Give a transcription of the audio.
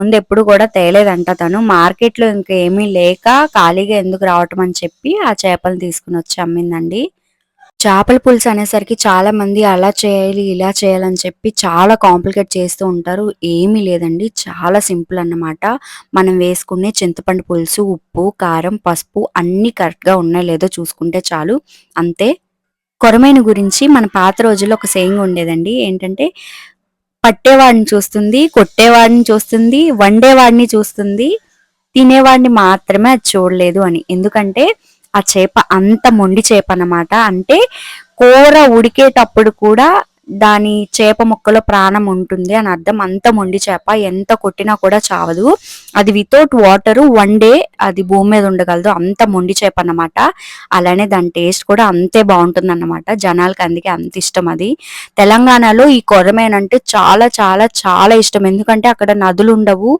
ముందెప్పుడు కూడా తేలేదంట తను. మార్కెట్‌లో ఇంకేమీ లేక ఖాళీగా ఎందుకు రావటం అని చెప్పి ఆ చేపలను తీసుకొనొచ్చి అమ్మిందండి. చేపల పులుసు అనేసరికి చాలామంది అలా చేయాలి, ఇలా చేయాలని చెప్పి చాలా కాంప్లికేట్ చేస్తూ ఉంటారు. ఏమీ లేదండి. చాలా సింపుల్ అన్నమాట. మనం వేసుకునే చింతపండు పులుసు, ఉప్పు, కారం, పసుపు అన్నీ కరెక్ట్‌గా ఉన్నాయో లేదో చూసుకుంటే చాలు. అంతే. కొరమీను గురించి మన పాత రోజుల్లో ఒక సేయింగ్ ఉండేదండి. ఏంటంటే పట్టేవాడిని చూస్తుంది, కొట్టేవాడిని చూస్తుంది, వండేవాడిని చూస్తుంది, తినేవాడిని మాత్రమే అది చూడలేదు అని. ఎందుకంటే ఆ చేప అంత మొండి చేప అన్నమాట. అంటే కూర ఉడికేటప్పుడు కూడా దాని చేప ముక్కలో ప్రాణం ఉంటుంది అని అర్థం. అంత మొండి చేప ఎంత కొట్టినా కూడా చావదు. అది వితౌట్ వాటర్ 1 డే అది భూమి మీద ఉండగలదు. అంత మొండి చేప అన్నమాట. అలానే దాని టేస్ట్ కూడా అంతే బాగుంటుందన్నమాట. జనాలకి అందుకే అంత ఇష్టం అది. తెలంగాణలో ఈ కొర్రమీను అంటే చాలా చాలా చాలా ఇష్టం. ఎందుకంటే అక్కడ నదులు ఉండవు.